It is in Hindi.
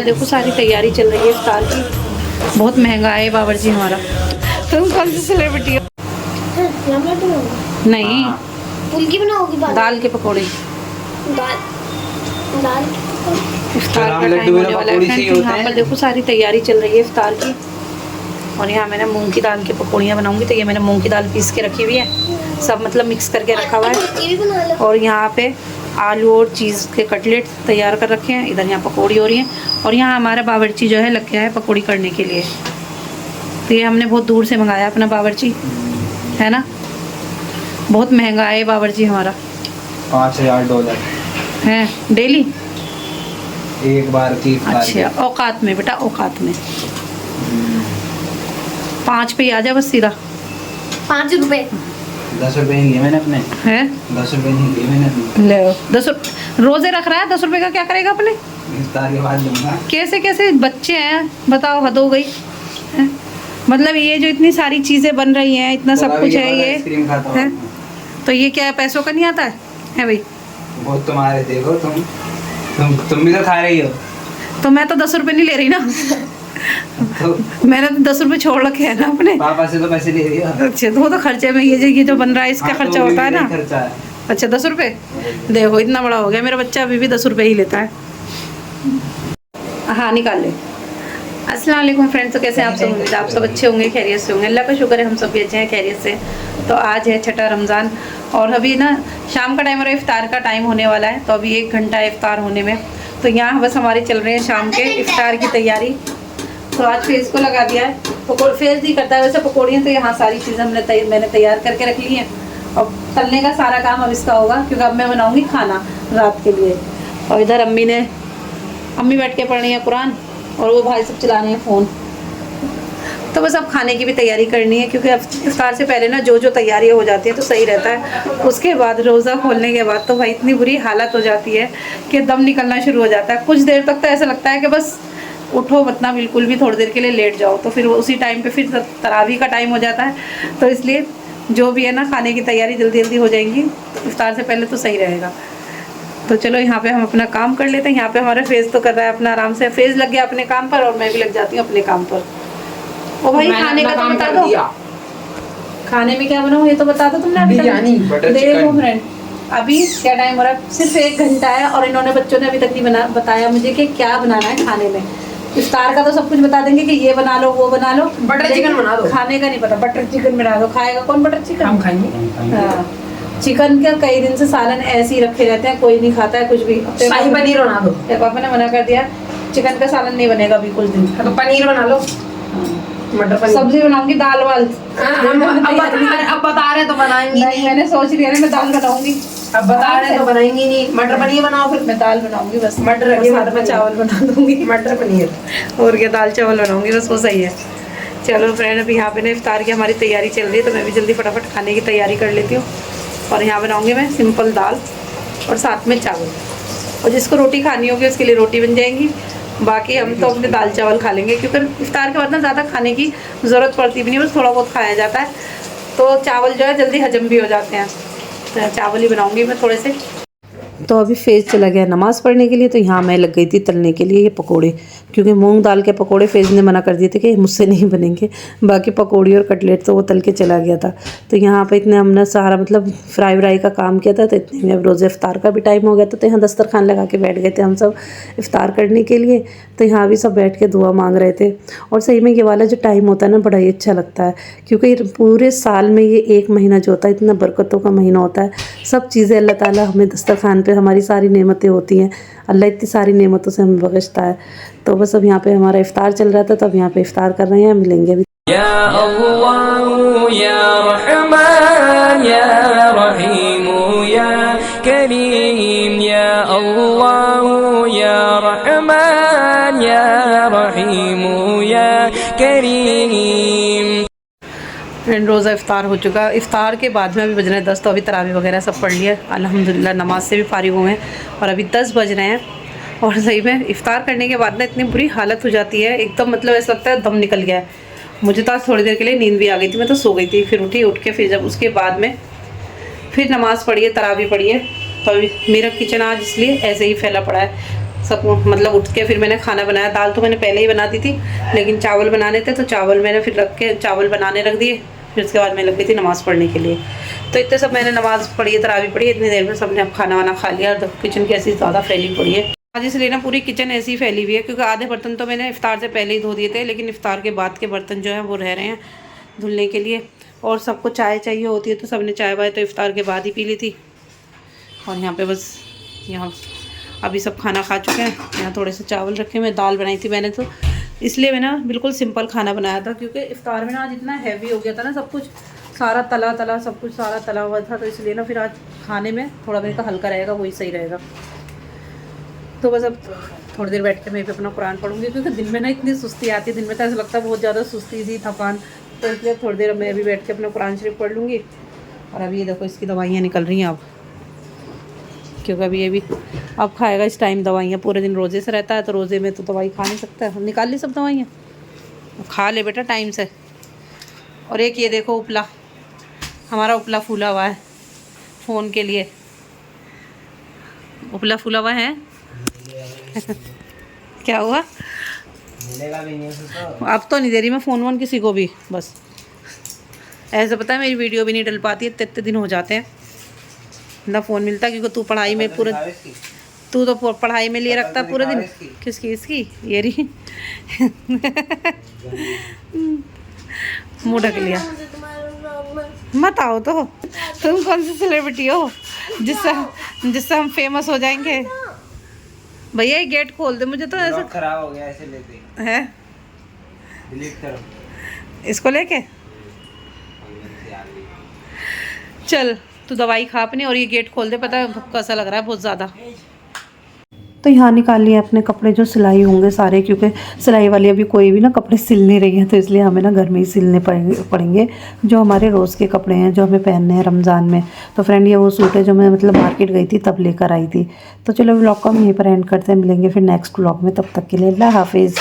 देखो सारी तैयारी चल रही है इफ्तार की। बहुत महंगा है बावर्ची हमारा। तुम कौन सी सेलिब्रिटी हो? नहीं, उनकी बनाओगी दाल के पकौड़े। दाल इफ्तार का टाइम होने वाला है फ्रेंड्स। यहाँ पर देखो सारी तैयारी चल रही है इफ्तार की। और यहाँ मैंने मूंग की दाल की पकौड़ियाँ बनाऊंगी। तो ये मैंने मूंग की दाल पीस के रखी हुई है, सब मतलब मिक्स करके रखा हुआ है। और यहाँ पे आलू और चीज़ के कटलेट तैयार कर रखे हैं। इधर यहाँ पकौड़ी हो रही है। और यहाँ हमारा बावर्ची जो है लग गया है पकौड़ी करने के लिए। तो ये हमने बहुत दूर से मंगाया अपना बावर्ची, है ना। बहुत महंगा है बावर्ची हमारा। $5000 है डेली एक बार की। अच्छा, औकात में बेटा, औकात में 5 पे ही आ जा बस सीधा। 5 रुपए 10 रुपए ही लिए मैंने अपने। है 10 रुपए नहीं लिए मैंने अपने। ले 10 रोजे रख रहा है, 10 रुपए का क्या करेगा अपने? इफ्तार के बाद लूंगा। कैसे कैसे बच्चे हैं बताओ, हद हो गई है? मतलब ये जो इतनी सारी चीजें बन रही हैं, इतना सब कुछ है ये है, तो ये क्या है, पैसों का नहीं आता है भाई? वो तुम्हारे देखो, तुम भी तो खा रही हो। तो मैं तो 10 रुपए नहीं ले रही ना। तो मैंने तो 10 रुपए छोड़ रखे है ना अपने। पापा से तो पैसे ले रही हो। अच्छा, तो वो तो खर्चे में ये जो बन रहा है इसका हाँ, खर्चा तो होता है ना। खर्चा है। अच्छा 10 रुपए देखो, इतना बड़ा हो गया मेरा बच्चा, अभी भी 10 रुपए ही लेता है। हाँ निकाल ले। अस्सलाम वालेकुम फ्रेंड्स, तो कैसे हैं आप सब? उम्मीद आप सब अच्छे होंगे, खैरियत से होंगे। अल्लाह का शुक्र है हम सब भी अच्छे हैं, खैरियत से। तो आज है छठा रमज़ान और अभी ना शाम का टाइम और इफ्तार का टाइम होने वाला है। तो अभी 1 घंटा है इफ्तार होने में। तो यहाँ बस हमारी चल रही है शाम के इफ्तार की तैयारी। तो आज फेस को लगा दिया है, फेस नहीं करता है वैसे पकौड़ियाँ। तो यहाँ सारी चीज़ें मैंने तैयार करके रख ली हैं। और तलने का सारा काम अब इसका होगा, क्योंकि अब मैं बनाऊँगी खाना रात के लिए। और इधर अम्मी बैठ के पढ़ रही है कुरान और वो भाई सब चला रहे हैं फ़ोन। तो बस अब खाने की भी तैयारी करनी है, क्योंकि अब इफ्तार से पहले ना जो तैयारियाँ हो जाती है तो सही रहता है। उसके बाद रोज़ा खोलने के बाद तो भाई इतनी बुरी हालत हो जाती है कि दम निकलना शुरू हो जाता है। कुछ देर तक तो ऐसा लगता है कि बस उठो मत ना, बिल्कुल भी, थोड़ी देर के लिए लेट जाओ। तो फिर उसी टाइम पे फिर तरावी का टाइम हो जाता है। तो इसलिए जो भी है ना, खाने की तैयारी जल्दी जल्दी हो जाएंगी तो इफ्तार से पहले तो सही रहेगा। तो चलो यहाँ पे हम अपना काम कर लेते हैं। यहाँ पे हमारा फेस तो कर रहा है अपना आराम से, फेस लग गया अपने काम पर और मैं भी लग जाती हूँ अपने काम पर। ओ भाई खाने का तो बता दो, खाने में क्या बनाऊँ ये तो बता दो तुमने। Biryani, butter chicken. देखो फ्रेंड, अभी क्या टाइम हो रहा है, सिर्फ 1 घंटा है और इन्होंने बच्चों ने अभी तक नहीं बताया मुझे कि क्या बनाना है खाने में। इफ्तार का तो सब कुछ बता देंगे कि ये बना लो वो बना लो, बटर चिकन बना दो। खाने का नहीं पता। बटर चिकन बना दो, खाएगा कौन बटर चिकन? हम खाएंगे। हाँ, चिकन का कई दिन से सालन ऐसे ही रखे रहते हैं, कोई नहीं खाता है कुछ भी। शाही पनीर बना दो। तेरे पापा ने मना कर दिया, चिकन का सालन नहीं बनेगा अभी कुछ दिन। तो पनीर बना लो, मटर पनीर। सब्जी बनाऊंगी, दाल वाल। अब बता रहे तो बनाएंगी नहीं, मैंने सोच लिया ना मैं दाल बनाऊंगी। अब बता रहे तो बनाएंगी नहीं। मटर पनीर बनाओ, फिर मैं दाल बनाऊंगी बस। मटर और साथ में चावल बना दूंगी। मटर पनीर और क्या, दाल चावल बनाऊंगी बस, वो सही है। चलो फ्रेंड, अभी यहाँ पे ना इफ्तार की हमारी तैयारी चल रही है, तो मैं भी जल्दी फटाफट खाने की तैयारी कर लेती हूँ। और यहाँ बनाऊंगी मैं सिंपल दाल और साथ में चावल। और जिसको रोटी खानी होगी उसके लिए रोटी बन जाएंगी। बाकी हम तो अपने दाल चावल खा लेंगे, क्योंकि इफ्तार के बाद ना ज़्यादा खाने की ज़रूरत पड़ती भी नहीं, बस थोड़ा बहुत खाया जाता है। तो चावल जो है जल्दी हजम भी हो जाते हैं। तो चावल ही बनाऊंगी मैं थोड़े से। तो अभी फेज़ चला गया नमाज़ पढ़ने के लिए। तो यहाँ मैं लग गई थी तलने के लिए ये पकोड़े, क्योंकि मूंग दाल के पकोड़े फेज़ ने मना कर दिए थे कि मुझसे नहीं बनेंगे। बाकी पकोड़ी और कटलेट तो वो तल के चला गया था। तो यहाँ पे इतने हमने सारा मतलब फ्राई का काम किया था। तो इतने में अब रोज़े इफ्तार का भी टाइम हो गया था। तो यहाँ दस्तरखान लगा के बैठ गए थे हम सब इफ्तार करने के लिए। तो यहाँ भी सब बैठ के दुआ मांग रहे थे। और सही में ये वाला जो टाइम होता है ना, बड़ा ही अच्छा लगता है, क्योंकि पूरे साल में ये 1 महीना जो होता है इतना बरकतों का महीना होता है। सब चीज़ें अल्लाह ताला हमें दस्तरखान पे, हमारी सारी नेमतें होती हैं, अल्लाह इतनी सारी नेमतों से हमें बख्शता है। तो बस अब यहाँ पे हमारा इफ्तार चल रहा था, तो अब यहाँ पे इफ्तार कर रहे हैं, मिलेंगे अभी। या अल्लाह या रहमान या रहीम या करीम, या अल्लाह या रहमान या रहीम या करीम। फ्रेंड, रोज़ा इफ्तार हो चुका। इफ्तार के बाद में अभी बज रहे हैं 10। तो अभी तरावी वगैरह सब पढ़ लिया अल्हम्दुलिल्लाह, नमाज से भी फारिग हुए हैं और अभी 10 बज रहे हैं। और सही में इफ्तार करने के बाद ना इतनी बुरी हालत हो जाती है, एकदम मतलब ऐसा लगता है दम निकल गया है। मुझे तो आज थोड़ी देर के लिए नींद भी आ गई थी, मैं तो सो गई थी। फिर उठ के फिर जब उसके बाद में फिर नमाज़ पढ़ी है, तरावी पढ़ी है। तो अभी मेरा किचन आज इसलिए ऐसे ही फैला पड़ा है, सब मतलब उठ के फिर मैंने खाना बनाया। दाल तो मैंने पहले ही बना दी थी, लेकिन चावल बनाने थे तो चावल मैंने फिर रख के चावल बनाने रख दिए। फिर उसके बाद मैं लग गई थी नमाज़ पढ़ने के लिए। तो इतने सब मैंने नमाज़ पढ़ी, तरावी पढ़ी, इतनी देर में सबने अब खाना वाना खा लिया। और किचन की ऐसी ज़्यादा फैली पड़ी है आज, इसलिए ना पूरी किचन ऐसी फैली हुई है, क्योंकि आधे बर्तन तो मैंने इफ्तार से पहले ही धो दिए थे, लेकिन इफ्तार के बाद के बर्तन जो हैं वो रह रहे हैं धुलने के लिए। और सबको चाय चाहिए होती है, तो सबने चाय वाय तो इफ्तार के बाद ही पी ली थी। और यहाँ पे बस यहाँ अभी सब खाना खा चुके हैं। यहाँ थोड़े से चावल रखे हुए, दाल बनाई थी मैंने, तो इसलिए मैं ना बिल्कुल सिंपल खाना बनाया था, क्योंकि इफ्तार में ना आज इतना हैवी हो गया था ना, सब कुछ सारा तला सब कुछ सारा तला हुआ था। तो इसलिए ना फिर आज खाने में थोड़ा मेरे का हल्का रहेगा, वही सही रहेगा। तो बस अब थोड़ी देर बैठ के मैं भी अपना कुरान पढ़ूंगी, क्योंकि दिन में ना इतनी सुस्ती आती है, दिन में तो ऐसा लगता है बहुत ज़्यादा सुस्ती थी, थकान। तो इसलिए थोड़ी देर मैं भी बैठ के अपना कुरान शरीफ पढ़ लूँगी। और अभी ये देखो इसकी दवाइयाँ निकल रही हैं अब, क्योंकि अभी ये भी अब खाएगा इस टाइम दवाइयाँ। पूरे दिन रोज़े से रहता है, तो रोज़े में तो दवाई खा नहीं सकता है। निकाल ली सब दवाइयाँ, खा ले बेटा टाइम से। और एक ये देखो उपला, हमारा उपला फूला हुआ है फ़ोन के लिए। उपला फूला हुआ है क्या हुआ? मिलेगा भी नहीं तो। अब तो नहीं दे रही मैं फ़ोन वोन किसी को भी। बस ऐसे पता है मेरी वीडियो भी नहीं डल पाती है, इतने दिन हो जाते हैं ना फ़ोन मिलता, क्योंकि तू पढ़ाई में पूरे, तू तो पढ़ाई में लिए रखता पूरे दिन। किसकी? इसकी ये रही मुँह ढक लिया। मत आओ तो, तुम कौन सी सेलिब्रिटी हो जिससे हम फेमस हो जाएंगे? भैया ये गेट खोल दे, मुझे तो ऐसा खराब हो गया ऐसे लेते है। डिलीट करो इसको लेके चल, तू दवाई खा अपनी और ये गेट खोल दे। पता है कैसा लग रहा है बहुत ज़्यादा। तो यहाँ निकाल लिए अपने कपड़े जो सिलाई होंगे सारे, क्योंकि सिलाई वाली अभी कोई भी ना कपड़े सिल नहीं रही है, तो इसलिए हमें ना घर में ही सिलने पड़ेंगे जो हमारे रोज़ के कपड़े हैं जो हमें पहनने हैं रमज़ान में। तो फ्रेंड ये वो सूट है जो मैं मतलब मार्केट गई थी तब लेकर आई थी। तो चलो व्लॉग को हम यहीं पर एंड करते हैं, मिलेंगे फिर नेक्स्ट व्लॉग में। तब तक के लिए अल्लाह हाफिज़।